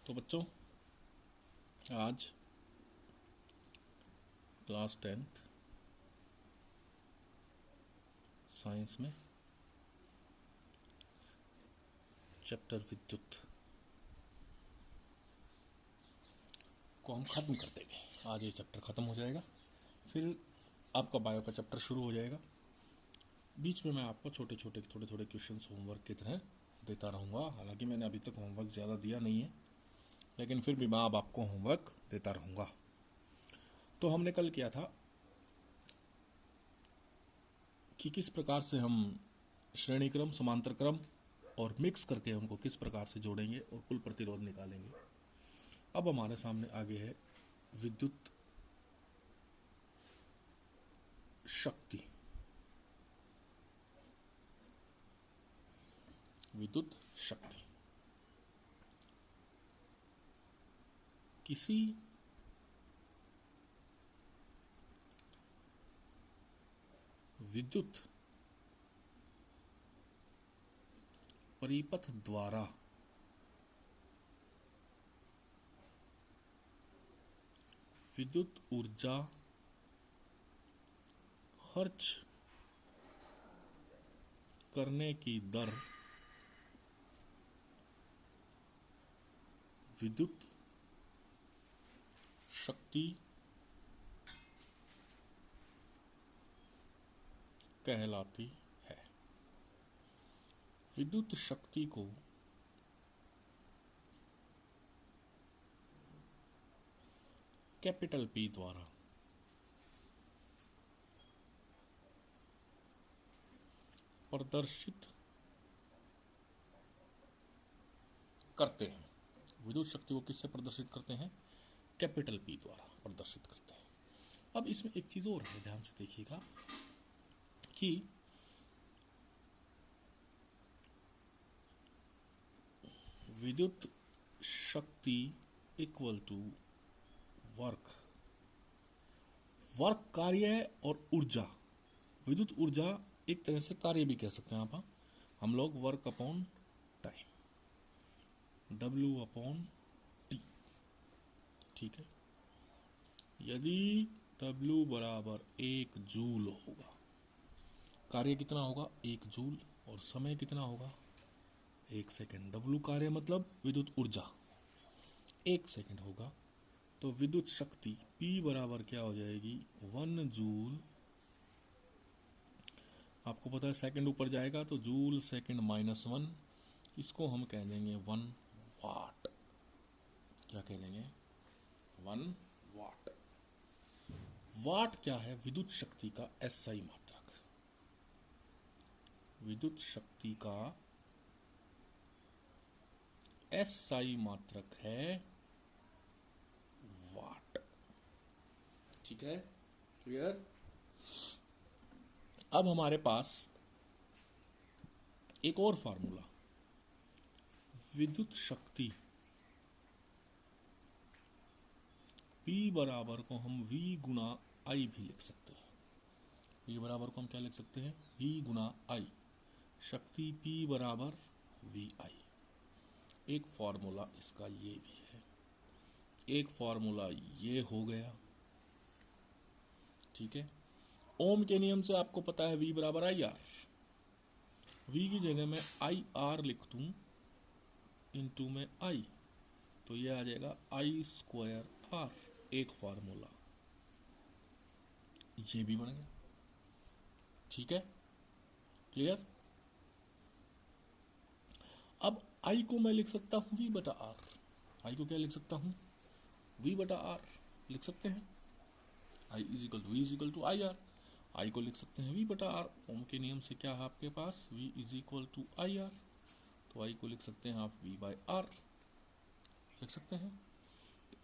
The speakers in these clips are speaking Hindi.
तो बच्चों, आज क्लास 10th साइंस में चैप्टर विद्युत को हम ख़त्म कर देंगे। आज ये चैप्टर ख़त्म हो जाएगा, फिर आपका बायो का चैप्टर शुरू हो जाएगा। बीच में मैं आपको छोटे छोटे क्वेश्चंस होमवर्क की तरह देता रहूँगा। हालांकि मैंने अभी तक होमवर्क ज़्यादा दिया नहीं है, लेकिन फिर भी मैं अब आपको होमवर्क देता रहूँगा। तो हमने कल किया था कि किस प्रकार से हम श्रेणी क्रम, समांतर क्रम और मिक्स करके उनको किस प्रकार से जोड़ेंगे और कुल प्रतिरोध निकालेंगे। अब हमारे सामने आगे है विद्युत शक्ति। विद्युत शक्ति किसी विद्युत परिपथ द्वारा विद्युत ऊर्जा खर्च करने की दर विद्युत शक्ति कहलाती है। विद्युत शक्ति को कैपिटल P द्वारा प्रदर्शित करते हैं। विद्युत शक्ति को किससे प्रदर्शित करते हैं? कैपिटल P द्वारा प्रदर्शित करते हैं। अब इसमें एक चीज और है, ध्यान से देखिएगा कि विद्युत शक्ति इक्वल टू वर्क कार्य और ऊर्जा। विद्युत ऊर्जा एक तरह से कार्य भी कह सकते हैं आप। हम लोग work upon time, W upon T, ठीक है। यदि W बराबर 1 जूल होगा, कार्य कितना होगा? 1 जूल, और समय कितना होगा? 1 सेकेंड। W कार्य मतलब विद्युत ऊर्जा 1 सेकेंड होगा, तो विद्युत शक्ति P बराबर क्या हो जाएगी? 1 जूल। आपको पता है सेकंड ऊपर जाएगा तो जूल सेकंड -1, इसको हम कह देंगे 1 वाट। क्या कह देंगे? 1 वाट। वाट क्या है? विद्युत शक्ति का SI मात्रक। विद्युत शक्ति का SI मात्रक है वाट। ठीक है, क्लियर? अब हमारे पास एक और फार्मूला, विद्युत शक्ति P बराबर को हम V गुना I भी लिख सकते हैं। P बराबर को हम क्या लिख सकते हैं? V Guna I। शक्ति P बराबर VI। एक फॉर्मूला इसका ये भी है, एक फॉर्मूला ये हो गया, ठीक है। ओम के नियम से आपको पता है V बराबर IR। V की जगह मैं IR लिख दूं इंटू में I, तो ये आ जाएगा I²R। एक फार्मूला ये भी बन गया, ठीक है, क्लियर? अब I को मैं लिख सकता हूं V बटा R। I को क्या लिख सकता हूं? V बटा R लिख सकते हैं। I is equal to V is equal to IR। I को लिख सकते हैं V बटा R। ओम के नियम से क्या है आपके पास? V is equal to IR, तो I को लिख सकते हैं आप V बाई R लिख सकते हैं।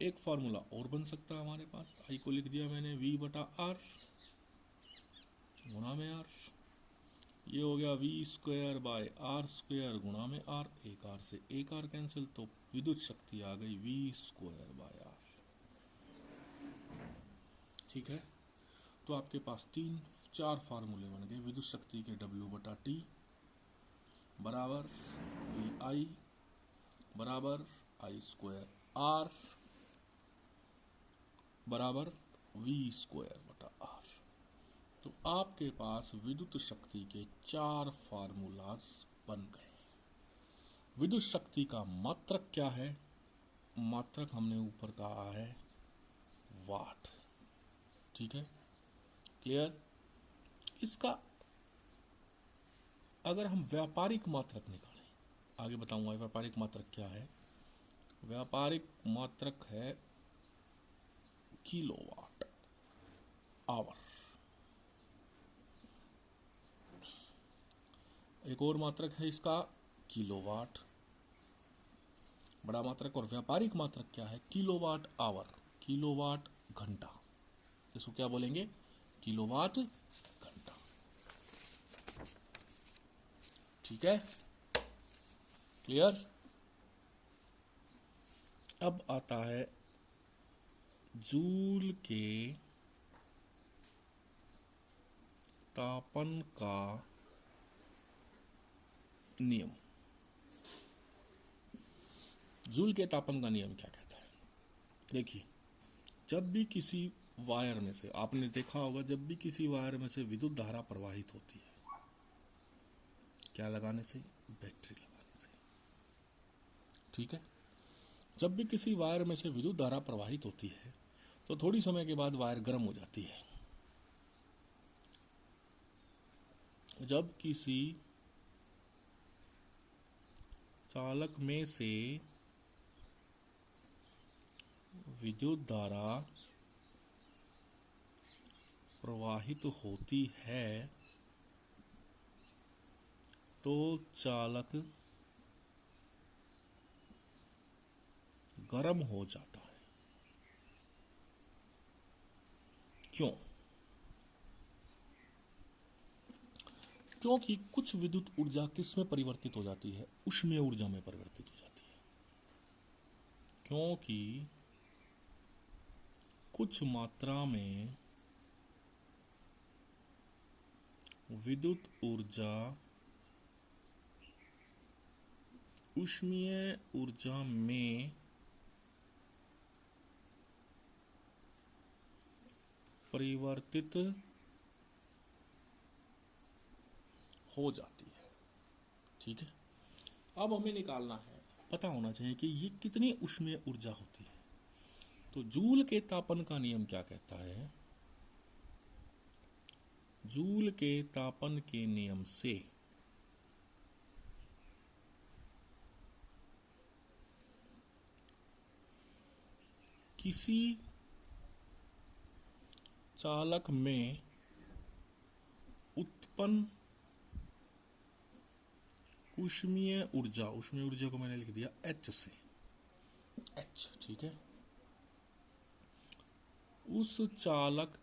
एक फार्मूला और बन सकता है हमारे पास। I को लिख दिया मैंने V बटा R गुणा में R, ये हो गया V² बाय R² गुणा में R। एक R से एक R कैंसिल, तो विद्युत शक्ति आ गई V² बाय R। ठीक है, तो आपके पास 3-4 फार्मूले बन गए। विद्युत शक्ति के W बटा T बराबर VI बराबर आई स्क्वायर आर बराबर वी स्क्वायर बटा आर। तो आपके पास विद्युत शक्ति के 4 फार्मूलाज बन गए। विद्युत शक्ति का मात्रक क्या है? मात्रक हमने ऊपर कहा है वाट। ठीक है, क्लियर? इसका अगर हम व्यापारिक मात्रक निकालें, आगे बताऊंगा व्यापारिक मात्रक क्या है। व्यापारिक मात्रक है किलोवाट आवर। एक और मात्रक है इसका किलोवाट, बड़ा मात्रक। और व्यापारिक मात्रक क्या है? किलोवाट आवर, किलोवाट घंटा। इसको क्या बोलेंगे? किलोवाट घंटा। ठीक है, क्लियर? अब आता है जूल के तापन का नियम। जूल के तापन का नियम क्या कहता है? देखिए, जब भी किसी वायर में से, आपने देखा होगा, जब भी किसी वायर में से विद्युत धारा प्रवाहित होती है, क्या लगाने से? बैटरी लगाने से। ठीक है, जब भी किसी वायर में से विद्युत धारा प्रवाहित होती है तो थोड़ी समय के बाद वायर गर्म हो जाती है। जब किसी चालक में से विद्युत धारा प्रवाहित होती है तो चालक गर्म हो जाता है। क्यों? क्योंकि कुछ विद्युत ऊर्जा किस में परिवर्तित हो जाती है? ऊष्मीय ऊर्जा में परिवर्तित हो जाती है। क्योंकि कुछ मात्रा में विद्युत ऊर्जा ऊष्मीय ऊर्जा में परिवर्तित हो जाती है। ठीक है, अब हमें निकालना है, पता होना चाहिए कि ये कितनी ऊष्मीय ऊर्जा होती है। तो जूल के तापन का नियम क्या कहता है? जूल के तापन के नियम से किसी चालक में उत्पन्न ऊष्मीय ऊर्जा, ऊष्मीय ऊर्जा को मैंने लिख दिया H से, H। ठीक है, उस चालक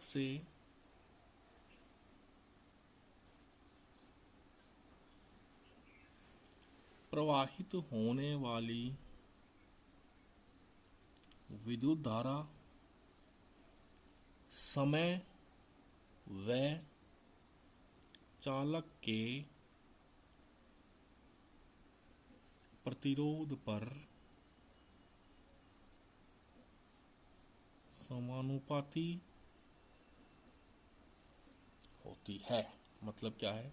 से प्रवाहित होने वाली विद्युत धारा समय व चालक के प्रतिरोध पर समानुपाती होती है। मतलब क्या है?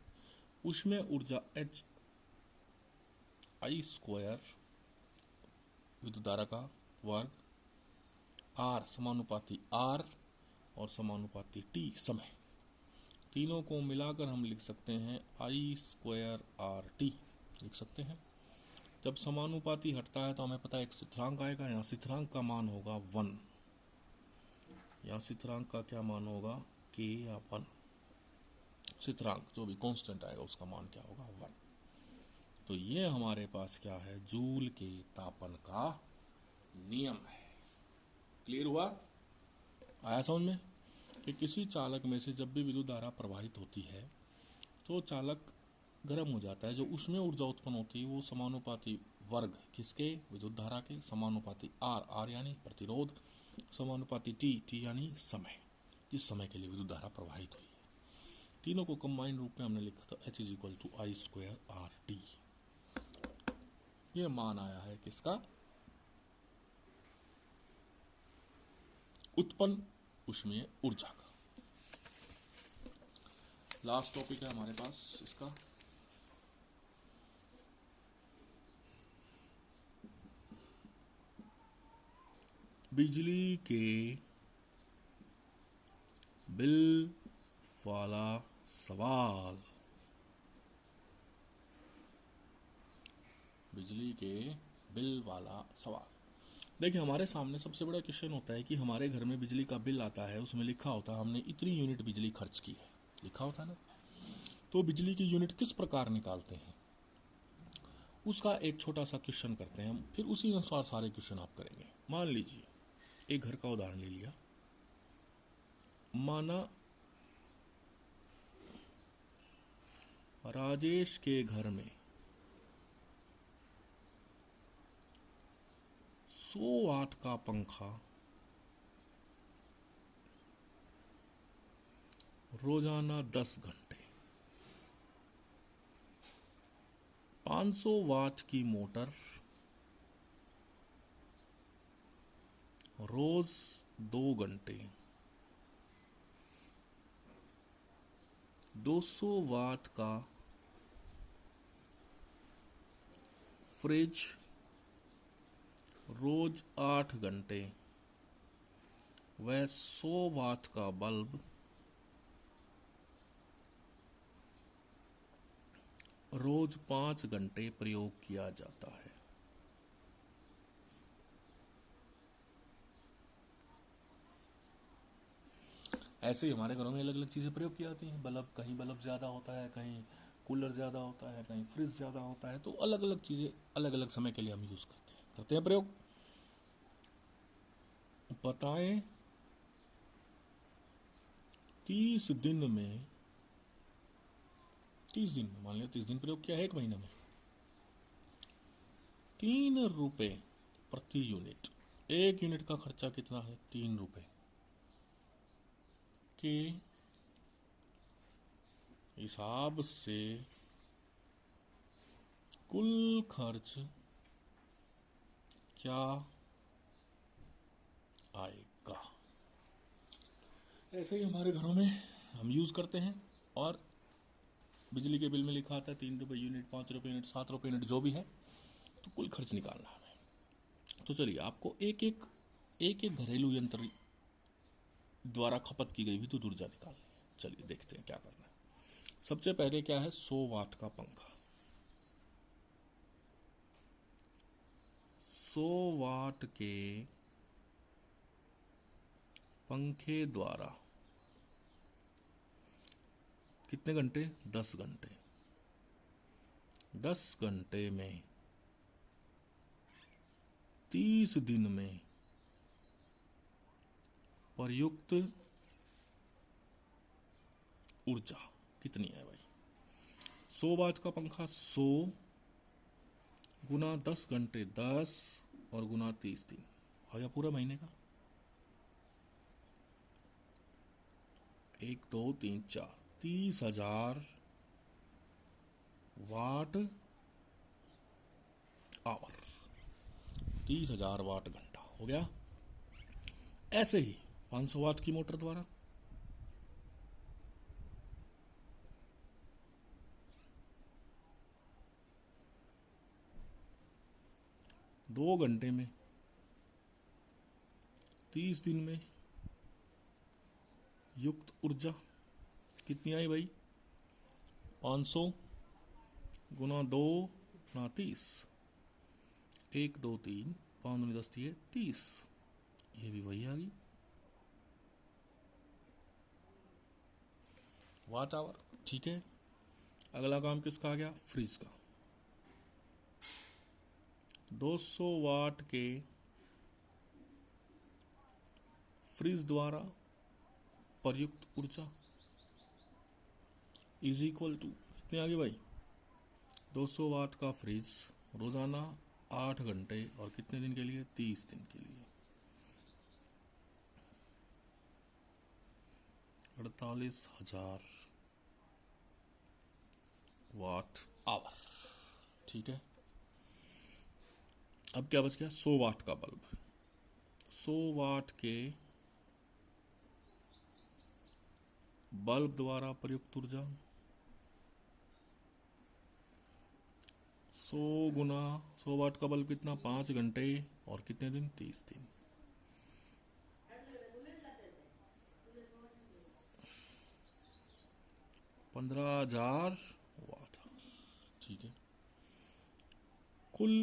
उसमें ऊर्जा H आई स्क्वायर विद्युत धारा का वर्ग, R समानुपाती R और समानुपाती T समय, तीनों को मिलाकर हम लिख सकते हैं आई स्क्वायर आर टी लिख सकते हैं। जब समानुपाती हटता है तो हमें पता है एक स्थिरांक आएगा, यहाँ स्थिरांक का मान होगा 1, यहाँ स्थिरांक का क्या मान होगा? k या 1। स्थिरांक जो भी कांस्टेंट आएगा उसका मान क्या होगा? 1। तो ये हमारे पास क्या है? जूल के तापन का नियम है। क्लियर हुआ? आया समझ में? कि किसी चालक में से जब भी विद्युत धारा प्रवाहित होती है तो चालक गर्म हो जाता है। जो उसमें ऊर्जा उत्पन्न होती है वो समानुपाती वर्ग, किसके? विद्युत धारा के, समानुपाती R यानी प्रतिरोध, समानुपाती T यानी समय, जिस समय के लिए विद्युत धारा प्रवाहित हुई है। तीनों को कंबाइंड रूप में हमने लिखा था H is equal to I square R T. ये मान आया है किसका? उत्पन्न ऊष्मीय ऊर्जा का। लास्ट टॉपिक है हमारे पास इसका, बिजली के बिल वाला सवाल। बिजली के बिल वाला सवाल। देखिए, हमारे सामने सबसे बड़ा क्वेश्चन होता है कि हमारे घर में बिजली का बिल आता है, उसमें लिखा होता है हमने इतनी यूनिट बिजली खर्च की है, लिखा होता है ना। तो बिजली की यूनिट किस प्रकार निकालते हैं, उसका एक छोटा सा क्वेश्चन करते हैं हम, फिर उसी अनुसार सारे क्वेश्चन आप करेंगे। मान लीजिए एक घर का उदाहरण ले लिया, माना राजेश के घर में 100 वाट का पंखा रोजाना 10 घंटे, 500 वाट की मोटर रोज 2 घंटे, 200 वाट का फ्रिज रोज 8 घंटे, व 100 वाट का बल्ब रोज 5 घंटे प्रयोग किया जाता है। ऐसे ही हमारे घरों में अलग अलग चीज़ें प्रयोग की जाती हैं। बल्ब, कहीं बल्ब ज़्यादा होता है, कहीं कूलर ज़्यादा होता है, कहीं फ्रिज ज़्यादा होता है, तो अलग अलग चीज़ें अलग अलग समय के लिए हम यूज़ करते हैं प्रयोग। बताएं 30 दिन में, 30 दिन में, मान लिया 30 दिन प्रयोग किया है, 1 महीने में 3 रुपए प्रति यूनिट। 1 यूनिट का खर्चा कितना है? 3 रुपए के हिसाब से कुल खर्च क्या आएगा? ऐसे ही हमारे घरों में हम यूज़ करते हैं, और बिजली के बिल में लिखा आता है 3 रुपये यूनिट, 5 रुपये यूनिट, 7 रुपये यूनिट, जो भी है, तो कुल खर्च निकालना है हमें। तो चलिए, आपको एक एक घरेलू यंत्र द्वारा खपत की गई विद्युत ऊर्जा निकालनी है। चलिए देखते हैं क्या करना है। सबसे पहले क्या है, 100 वाट का पंखा। 100 वाट के पंखे द्वारा कितने घंटे? 10 घंटे। 10 घंटे में 30 दिन में प्रयुक्त ऊर्जा कितनी है भाई? 100 वाट का पंखा 100 गुना 10 घंटे 10 और गुना 30 दिन, हो गया पूरा महीने का। 1 2 3 4, 30,000 वाट आवर, 30,000 वाट घंटा हो गया। ऐसे ही 500 वाट की मोटर द्वारा 2 घंटे में 30 दिन में युक्त ऊर्जा कितनी आई भाई? 500 गुना 2 गुना 30, 1 2 3, 5 दूनी 10 दिए 30, ये भी वही आ गई वाट आवर। ठीक है, अगला काम किसका आ गया? फ्रिज का। 200 वाट के फ्रिज द्वारा प्रयुक्त ऊर्जा इज इक्वल टू कितने आ गए भाई? 200 वाट का फ्रिज रोजाना 8 घंटे और कितने दिन के लिए? 30 दिन के लिए, 48,000 वाट आवर। ठीक है, अब क्या बच गया, 100 वाट का बल्ब। 100 वाट के बल्ब द्वारा प्रयुक्त ऊर्जा 100 गुना 100 वाट का बल्ब कितना, 5 घंटे और कितने दिन, 30 दिन। 15,000 वाट। ठीक है, कुल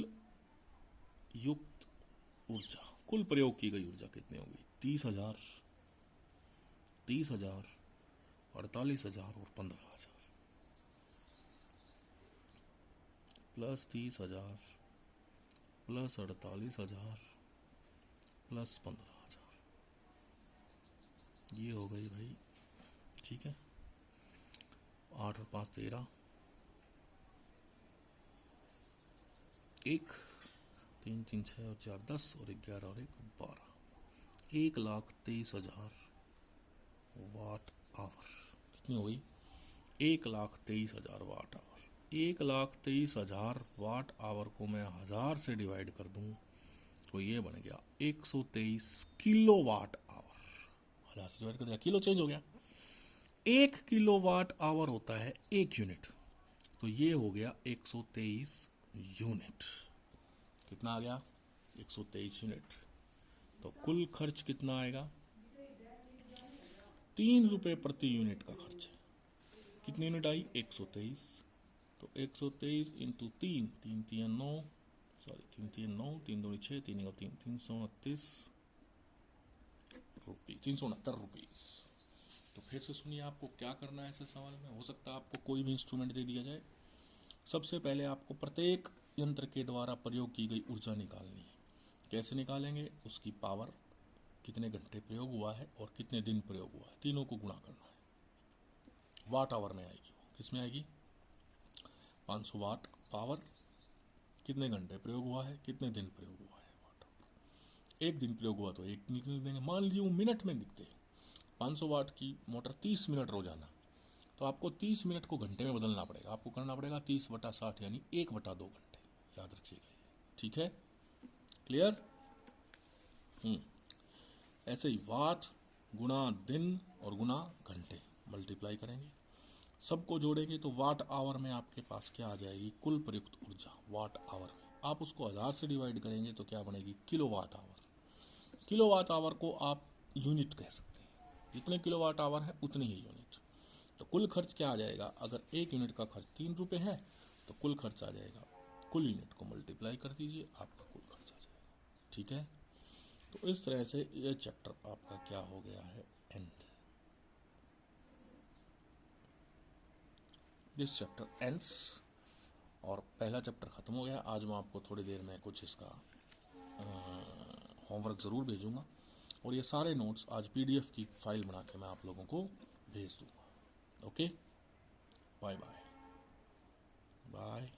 युक्त ऊर्जा, कुल प्रयोग की गई ऊर्जा कितनी होगी, 30,000, 30,000, 48,000 और 15,000, प्लस 30,000 प्लस 48,000 प्लस 15,000, ये हो गई भाई। ठीक है, 8 और 5 13, 1 3 3 6 और 4 10 और 11 और 1 12, 1,23,000 वाट आवर। कितनी हो गई, 1,23,000 वाट आवर। 1,23,000 वाट आवर को मैं 1000 से डिवाइड कर दूं तो ये बन गया 123 किलो वाट आवर। 1000 से डिवाइड कर दिया, किलो चेंज हो गया। 1 किलो वाट आवर होता है 1 यूनिट, तो ये हो गया 123 यूनिट। कितना आ गया, 123 यूनिट। तो कुल खर्च कितना आएगा, 3 रुपये प्रति यूनिट का खर्च है। कितनी यूनिट आई, 123। तो 123 इंटू 3, 3 3 9, सॉरी 3 3 9, 3 2 6, 3 1 3, 329 रुपीज, 369 रुपीज। तो फिर से सुनिए, आपको क्या करना है ऐसे सवाल में। हो सकता है आपको कोई भी इंस्ट्रूमेंट दे दिया जाए, सबसे पहले आपको प्रत्येक यंत्र के द्वारा प्रयोग की गई ऊर्जा निकालनी है। कैसे निकालेंगे, उसकी पावर, कितने घंटे प्रयोग हुआ है और कितने दिन प्रयोग हुआ है, तीनों को गुणा करना है। वाट आवर में आएगी वो, किस में आएगी, 500 वाट पावर, कितने घंटे प्रयोग हुआ है, कितने दिन प्रयोग हुआ है, वाट आवर। एक दिन प्रयोग हुआ तो एक निकल देंगे। मान लीजिए वो मिनट में दिखते हैं, 500 वाट की मोटर 30 मिनट रोजाना, तो आपको 30 मिनट को घंटे में बदलना पड़ेगा। आपको करना पड़ेगा 30/60 यानी 1/2 घंटे, याद रखिएगा। ठीक है, क्लियर। ऐसे ही वाट गुणा दिन और गुणा घंटे मल्टीप्लाई करेंगे, सबको जोड़ेंगे तो वाट आवर में आपके पास क्या आ जाएगी, कुल प्रयुक्त ऊर्जा वाट आवर में। आप उसको 1000 से डिवाइड करेंगे तो क्या बनेगी, kilowatt hour. Kilowatt hour को आप यूनिट कह सकते हैं, जितने किलो वाट आवर है उतनी ही यूनिट। तो कुल खर्च क्या आ जाएगा, अगर 1 यूनिट का खर्च 3 रुपये है तो कुल खर्च आ जाएगा, कुल यूनिट को मल्टीप्लाई कर दीजिए, आपका कुल खर्च आ जाएगा। ठीक है, तो इस तरह से ये चैप्टर आपका क्या हो गया है, एंड। दिस चैप्टर एंड्स, और पहला चैप्टर ख़त्म हो गया। आज मैं आपको थोड़ी देर में कुछ इसका होमवर्क ज़रूर भेजूंगा, और ये सारे नोट्स आज PDF की फाइल बना के मैं आप लोगों को भेज दूंगा। Okay, bye bye bye.